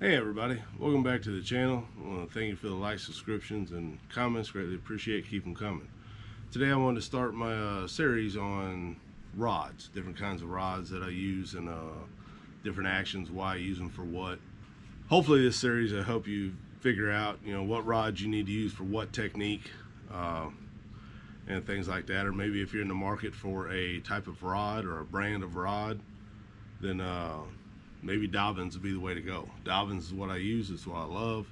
Hey everybody, welcome back to the channel. I want to thank you for the likes, subscriptions, and comments. Greatly appreciate. Keep them coming. Today I wanted to start my series on rods, different kinds of rods that I use, and different actions, why I use them for what. Hopefully this series will help you figure out, what rods you need to use for what technique, and things like that. Or maybe if you're in the market for a type of rod or a brand of rod, then maybe Dobyns would be the way to go. Dobyns is what I use. It's what I love.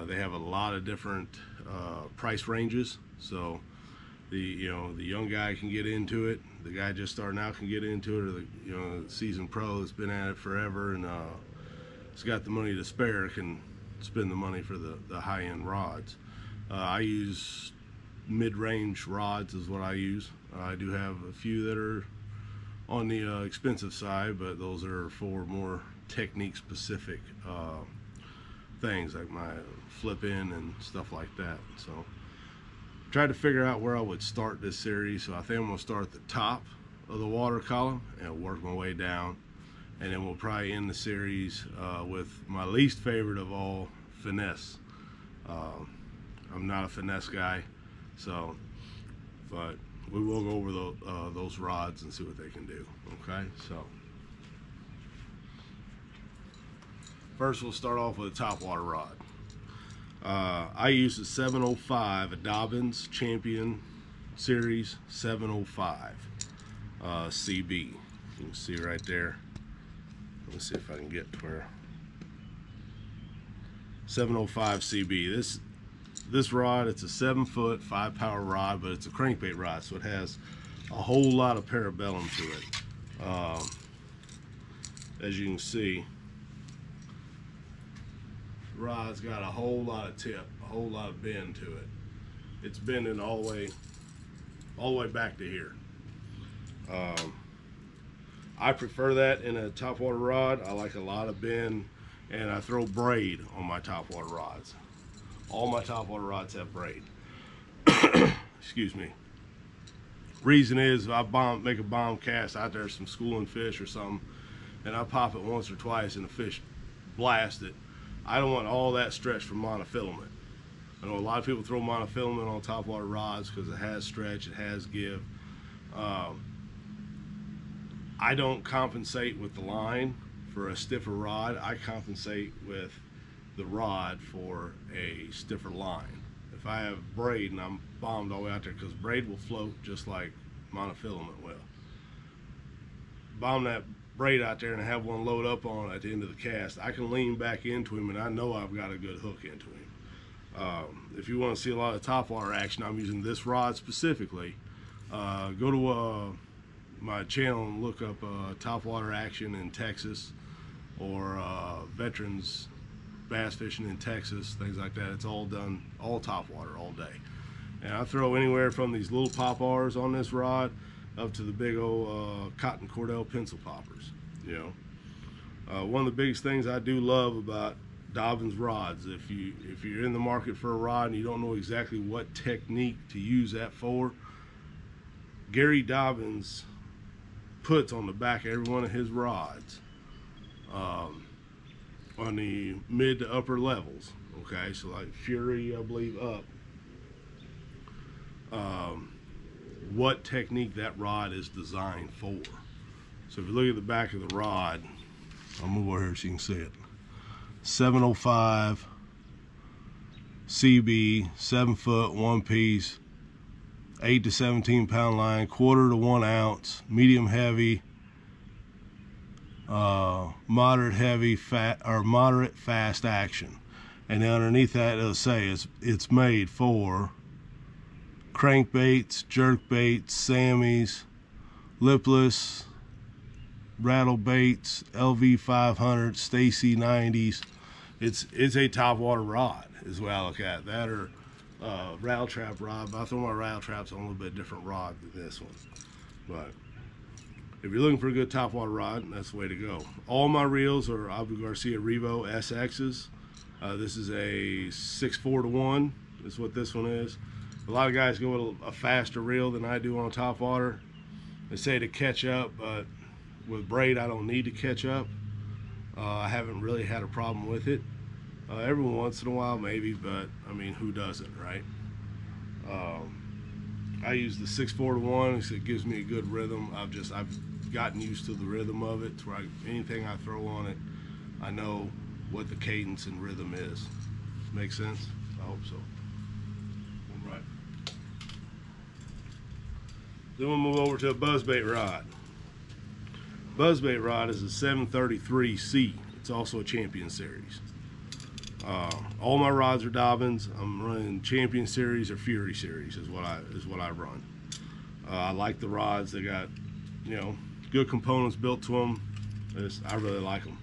They have a lot of different price ranges, so the young guy can get into it. The guy just starting out can get into it, or the seasoned pro that's been at it forever and has got the money to spare can spend the money for the high-end rods. I use mid-range rods is what I use. I do have a few that are on the expensive side, but those are for more technique specific things like my flip in and stuff like that. So tried to figure out where I would start this series, so I think I'm going to start at the top of the water column and work my way down, and then we'll probably end the series with my least favorite of all, finesse. I'm not a finesse guy, but we will go over those rods and see what they can do. Okay, so first we'll start off with a Topwater Rod. I use a 705, a Dobyns Champion Series 705 CB. You can see right there. Let me see if I can get to where 705 CB. This rod, it's a 7-foot 5-power rod, but it's a crankbait rod, so it has a whole lot of parabellum to it. As you can see, the rod's got a whole lot of tip, a whole lot of bend to it. It's bending all the way back to here. I prefer that in a topwater rod. I like a lot of bend, and I throw braid on my topwater rods. All my topwater rods have braid. Excuse me. Reason is, I make a bomb cast out there, some schooling fish or something, and I pop it once or twice and the fish blast it. I don't want all that stretch from monofilament. I know a lot of people throw monofilament on topwater rods because it has stretch, it has give. I don't compensate with the line for a stiffer rod. I compensate with the rod for a stiffer line. If I have braid and I'm bombed all the way out there, because braid will float just like monofilament will. Bomb that braid out there and have one load up on at the end of the cast, I can lean back into him and I know I've got a good hook into him. If you want to see a lot of topwater action, I'm using this rod specifically. Go to my channel and look up topwater action in Texas, or veterans bass fishing in Texas, things like that. It's all done, all topwater all day. And I throw anywhere from these little pop-Rs on this rod up to the big old cotton cordell pencil poppers. One of the biggest things I do love about Dobyns rods, if you're in the market for a rod and you don't know exactly what technique to use that for, Gary Dobyns puts on the back of every one of his rods, on the mid to upper levels, okay, so like Fury, I believe, up, what technique that rod is designed for. So if you look at the back of the rod, I'll move over here so you can see it. 705 CB, 7-foot, 1-piece, 8 to 17 pound line, 1/4 to 1 ounce, medium heavy, moderate heavy, fat, or moderate fast action. And then underneath that it'll say it's made for crankbaits, jerkbaits, sammies, lipless, rattle baits, LV 500, Stacy 90s. It's a topwater rod is what I look at. That, or rattle trap rod, but I throw my rattle traps on a little bit different rod than this one. But if you're looking for a good topwater rod, that's the way to go. All my reels are Abu Garcia Revo SXs. This is a 6/4 to 1. Is what this one is. A lot of guys go with a faster reel than I do on topwater. They say to catch up, but with braid I don't need to catch up. I haven't really had a problem with it. Every once in a while maybe, but I mean, who doesn't, right? I use the 6-4-1 because it gives me a good rhythm. I've gotten used to the rhythm of it, to where anything I throw on it, I know what the cadence and rhythm is. Make sense? I hope so. All right. Then we'll move over to a buzzbait rod. Buzzbait rod is a 733C. It's also a Champion Series. All my rods are Dobyns. I'm running Champion Series or Fury Series is what I run. I like the rods. They got, you know, good components built to them. I really like them.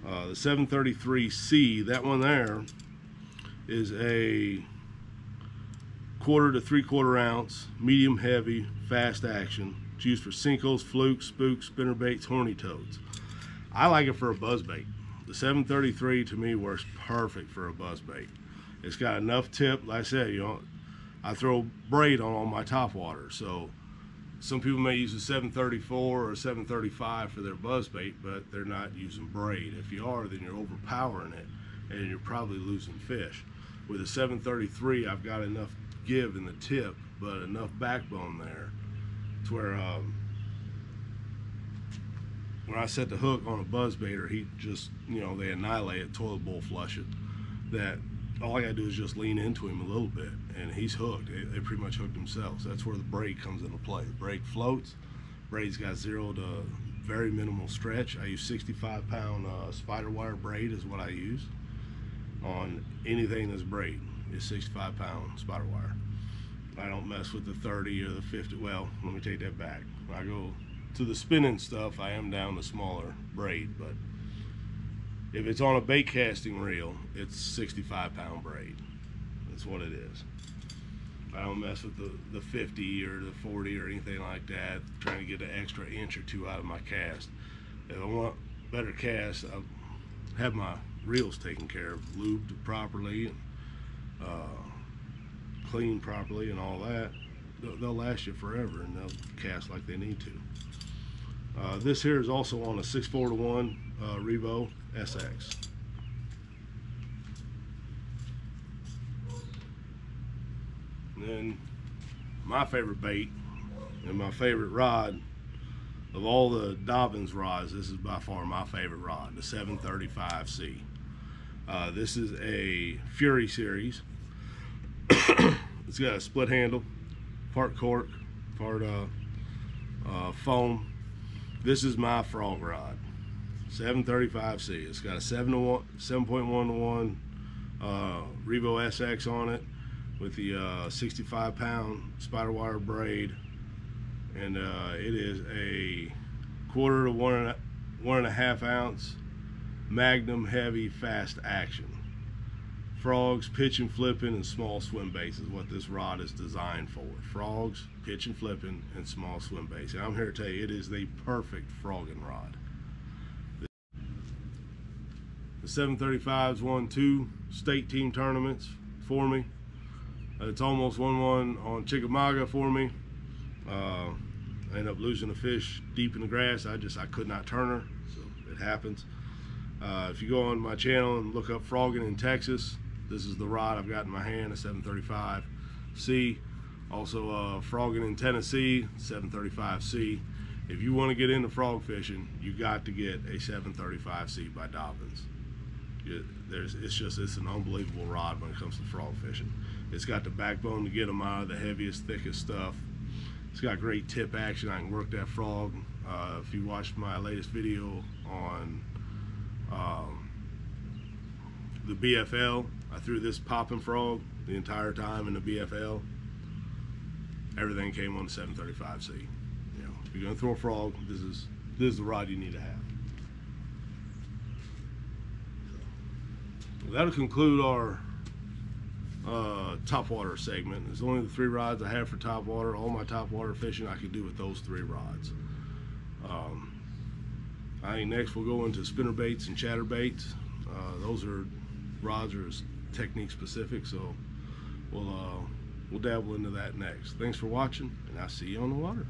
The 733C, that one there, is a 1/4 to 3/4 ounce, medium heavy, fast action. It's used for sinkos, flukes, spooks, spinnerbaits, horny toads. I like it for a buzzbait. The 733 to me works perfect for a buzzbait. It's got enough tip. Like I said, you know, I throw braid on all my topwaters, so some people may use a 734 or a 735 for their buzzbait, but they're not using braid. If you are, then you're overpowering it, and you're probably losing fish. With a 733, I've got enough give in the tip, but enough backbone there to where when I set the hook on a buzzbaiter, he just, you know, they annihilate it, toilet bowl flush it. That all I gotta do is just lean into him a little bit, and he's hooked. They pretty much hooked themselves. That's where the braid comes into play. The braid floats. Braid's got 0 to very minimal stretch. I use 65-pound spider wire braid is what I use on anything that's braid. It's 65-pound spider wire. I don't mess with the 30 or the 50. Well, let me take that back. When I go to the spinning stuff, I am down to smaller braid, but if it's on a bait casting reel, it's 65-pound braid. That's what it is. I don't mess with the 50 or the 40 or anything like that, trying to get an extra inch or 2 out of my cast. If I want better cast, I'll have my reels taken care of, lubed properly, and cleaned properly and all that. They'll last you forever, and they'll cast like they need to. This here is also on a 6-4-1 Revo SX. And then my favorite bait and my favorite rod of all the Dobyns rods, this is by far my favorite rod, the 735C. This is a Fury Series. It's got a split handle, part cork, part foam. This is my frog rod, 735C. It's got a 7.1 to 1 Revo SX on it with the 65-pound spider wire braid, and it is a 1/4 to 1.5 ounce Magnum heavy fast action. Frogs, pitch and flipping, and small swim baits is what this rod is designed for. Frogs, pitch and flipping, and small swim baits. And I'm here to tell you, it is the perfect frogging rod. The 735's won 2 state team tournaments for me. It's almost won one on Chickamauga for me. I ended up losing a fish deep in the grass. I could not turn her, so it happens. If you go on my channel and look up frogging in Texas, this is the rod I've got in my hand, a 735C. Also frogging in Tennessee, 735C. If you want to get into frog fishing, you got to get a 735C by Dobyns. It's an unbelievable rod when it comes to frog fishing. It's got the backbone to get them out of the heaviest, thickest stuff. It's got great tip action. I can work that frog. If you watched my latest video on the BFL, I threw this popping frog the entire time in the BFL. Everything came on the 735C. You know, if you're gonna throw a frog, this is the rod you need to have. So, that'll conclude our topwater segment. There's only the 3 rods I have for topwater. All my topwater fishing I can do with those 3 rods. I think next we'll go into spinnerbaits and chatterbaits. Those rods are technique specific, so we'll dabble into that next. Thanks for watching, and I'll see you on the water.